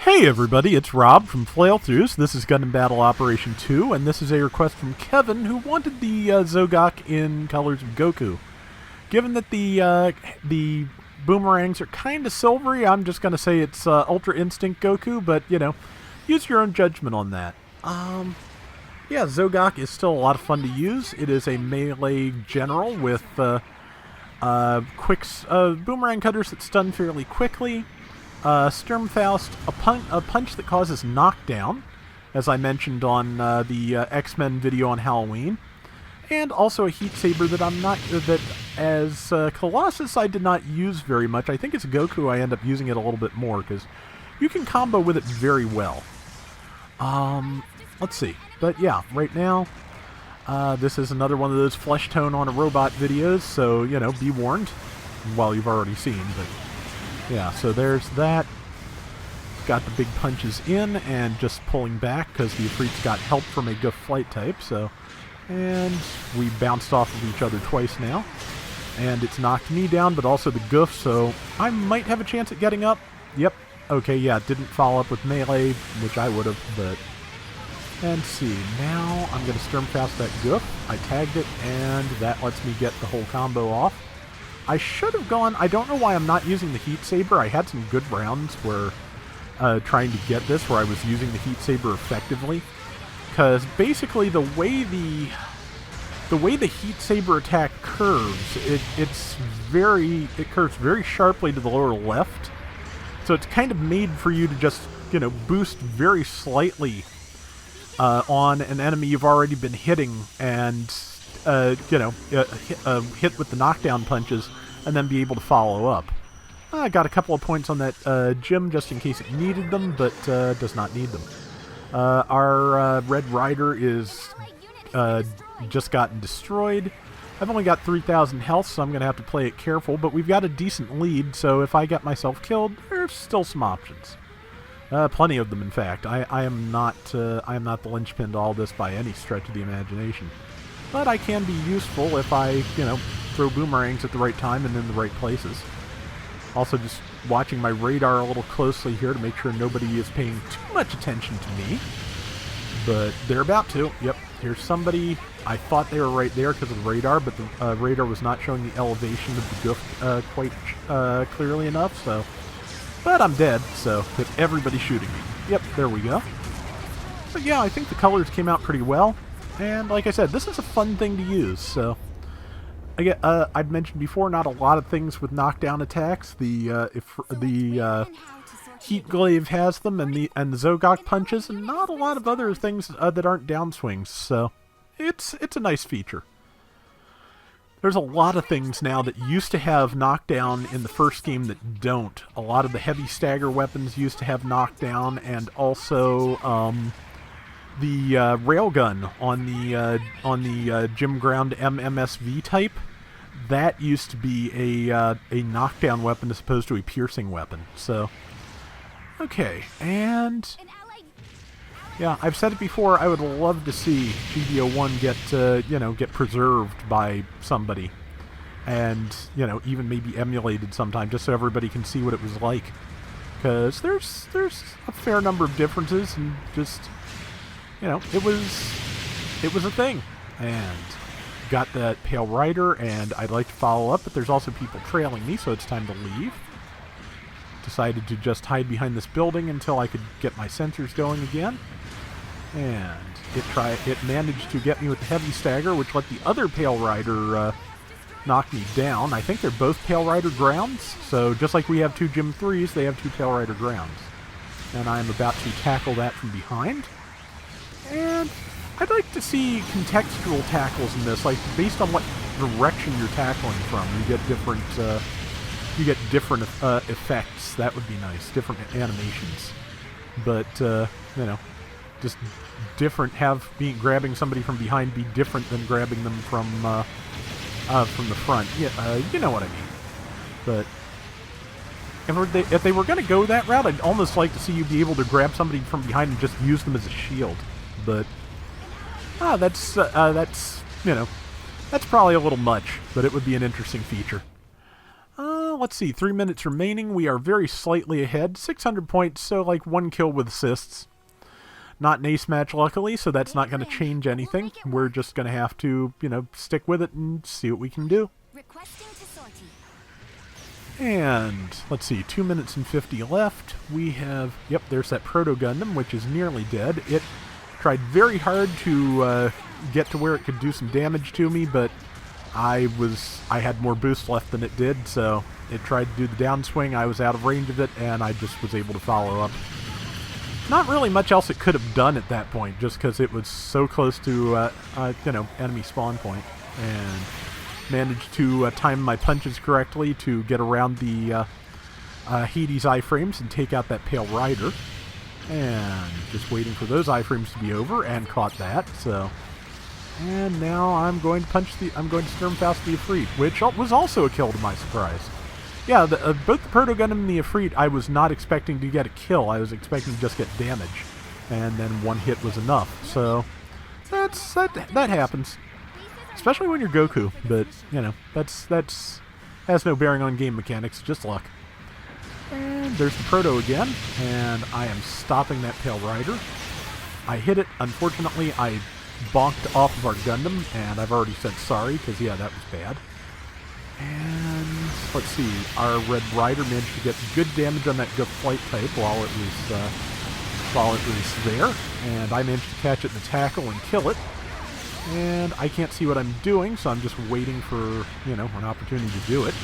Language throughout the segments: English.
Hey everybody, it's Rob from Flailthroughs. This is Gundam Battle Operation 2, and this is a request from Kevin, who wanted the Zogok in colors of Goku. Given that the boomerangs are kind of silvery, I'm just going to say it's Ultra Instinct Goku, but, you know, use your own judgment on that. Yeah, Zogok is still a lot of fun to use. It is a melee general with quick boomerang cutters that stun fairly quickly. Sturmfaust, a punch that causes knockdown, as I mentioned on the X-Men video on Halloween, and also a heat saber that as Colossus I did not use very much. I think it's Goku I end up using it a little bit more because you can combo with it very well. Let's see, but yeah, right now this is another one of those flesh tone on a robot videos, so you know, be warned. Well, you've already seen, but. Yeah, so there's that. Got the big punches in and just pulling back because the Ifrit's got help from a Goof flight type, so. And we bounced off of each other twice now. And it's knocked me down, but also the Goof, so I might have a chance at getting up. Yep. Okay, yeah, it didn't follow up with melee, which I would have, but. And see, now I'm going to Sturmfaust that Goof. I tagged it, and that lets me get the whole combo off. I should have gone, I don't know why I'm not using the Heat Saber. I had some good rounds where, trying to get this, where I was using the Heat Saber effectively. Because basically the way the Heat Saber attack curves, it curves very sharply to the lower left. So it's kind of made for you to just, you know, boost very slightly on an enemy you've already been hitting and hit with the knockdown punches, and then be able to follow up. I got a couple of points on that gym just in case it needed them, but does not need them. Our Red Rider is just gotten destroyed. I've only got 3,000 health, so I'm going to have to play it careful, but we've got a decent lead, so if I get myself killed, there's still some options. Plenty of them, in fact. I am not the linchpin to all this by any stretch of the imagination. But I can be useful if I, you know, throw boomerangs at the right time and in the right places. Also just watching my radar a little closely here to make sure nobody is paying too much attention to me. But they're about to. Yep, here's somebody. I thought they were right there because of the radar, but the radar was not showing the elevation of the Goof quite clearly enough, so. But I'm dead, so, with everybody shooting me. Yep, there we go. But yeah, I think the colors came out pretty well. And like I said, this is a fun thing to use, so. I've mentioned before, not a lot of things with knockdown attacks. The Heat Glaive has them, and the Zogok punches, and not a lot of other things that aren't downswings, so it's a nice feature. There's a lot of things now that used to have knockdown in the first game that don't. A lot of the heavy stagger weapons used to have knockdown, and also the railgun on the Gym Ground MMSV type, that used to be a knockdown weapon as opposed to a piercing weapon. So, okay, and yeah, I've said it before. I would love to see GD01 get preserved by somebody, and even maybe emulated sometime, just so everybody can see what it was like. Because there's a fair number of differences, and just. It was a thing, and got that Pale Rider, and I'd like to follow up, but there's also people trailing me, so it's time to leave. Decided to just hide behind this building until I could get my sensors going again, and it managed to get me with the heavy stagger, which let the other Pale Rider knock me down. I think they're both Pale Rider grounds, so just like we have two Gym 3s, they have two Pale Rider grounds, and I'm about to tackle that from behind. And I'd like to see contextual tackles in this, like based on what direction you're tackling from. You get different effects. That would be nice. Different animations, but just different. Grabbing somebody from behind be different than grabbing them from the front. Yeah, you know what I mean. But if they were going to go that route, I'd almost like to see you be able to grab somebody from behind and just use them as a shield. But that's probably a little much, but it would be an interesting feature. let's see, 3 minutes remaining. We are very slightly ahead. 600 points, so like 1 kill with assists. Not an ace match, luckily, so that's not going to change anything. We're just going to have to, you know, stick with it and see what we can do. And, let's see, 2 minutes and 50 left. We have, yep, there's that Proto Gundam, which is nearly dead. It tried very hard to get to where it could do some damage to me, but I had more boost left than it did, so it tried to do the downswing. I was out of range of it, and I just was able to follow up. Not really much else it could have done at that point, just because it was so close to, you know, enemy spawn point, and managed to time my punches correctly to get around the Hades iframes and take out that Pale Rider. And just waiting for those iframes to be over, and caught that, so... And now I'm going to Sturmfaust the Ifrit, which was also a kill to my surprise. Yeah, both the Proto Gundam and the Ifrit, I was not expecting to get a kill. I was expecting to just get damage. And then one hit was enough. So, that happens. Especially when you're Goku. But, you know, that's has no bearing on game mechanics, just luck. And there's the Proto again. And I am stopping that Pale Rider. I hit it. Unfortunately, I bonked off of our Gundam, and I've already said sorry, because, yeah, that was bad. And, let's see, our Red Rider managed to get good damage on that good flight type while it was there, and I managed to catch it in the tackle and kill it. And I can't see what I'm doing, so I'm just waiting for, you know, an opportunity to do it.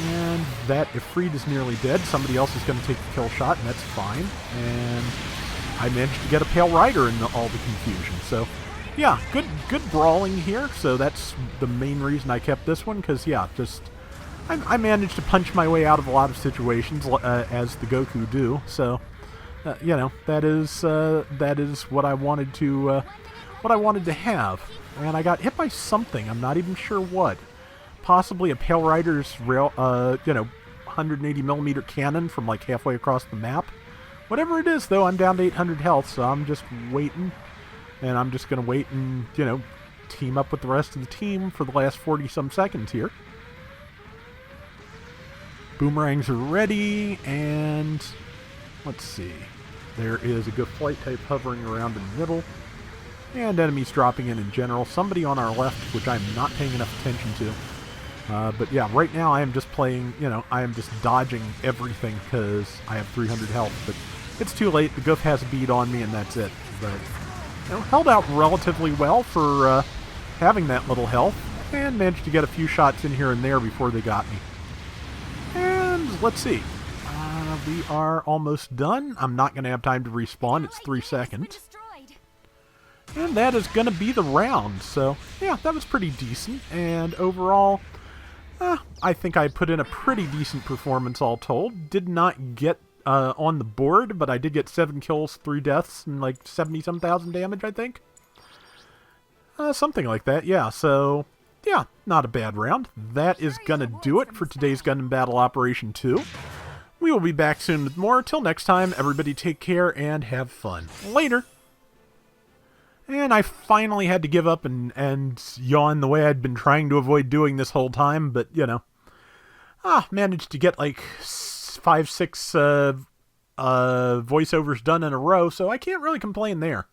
And that Ifrit is nearly dead. Somebody else is going to take the kill shot, and that's fine. And I managed to get a Pale Rider in all the confusion, so... Yeah, good brawling here, so that's the main reason I kept this one, because, yeah, just... I managed to punch my way out of a lot of situations, as the Goku do, so, you know, that is what I wanted to, have. And I got hit by something, I'm not even sure what. Possibly a Pale Rider's, you know, 180mm cannon from, like, halfway across the map. Whatever it is, though, I'm down to 800 health, so I'm just waiting. And I'm just going to wait and, you know, team up with the rest of the team for the last 40-some seconds here. Boomerangs are ready, and let's see. There is a good flight type hovering around in the middle. And enemies dropping in general. Somebody on our left, which I'm not paying enough attention to. But yeah, right now I am just playing, you know, I am just dodging everything because I have 300 health. But it's too late. The goof has a bead on me, and that's it. But... you know, held out relatively well for having that little health, and managed to get a few shots in here and there before they got me. And let's see. We are almost done. I'm not going to have time to respawn. It's 3 seconds. And that is going to be the round. So, yeah, that was pretty decent. And overall, I think I put in a pretty decent performance all told. Did not get on the board, but I did get 7 kills, 3 deaths, and like 70-some thousand damage, I think. Something like that, yeah. So, yeah, not a bad round. That is gonna do it for today's Gundam Battle Operation 2. We will be back soon with more. Till next time, everybody take care and have fun. Later! And I finally had to give up and yawn the way I'd been trying to avoid doing this whole time, but, you know. Managed to get like 5-6 voiceovers done in a row, so I can't really complain there.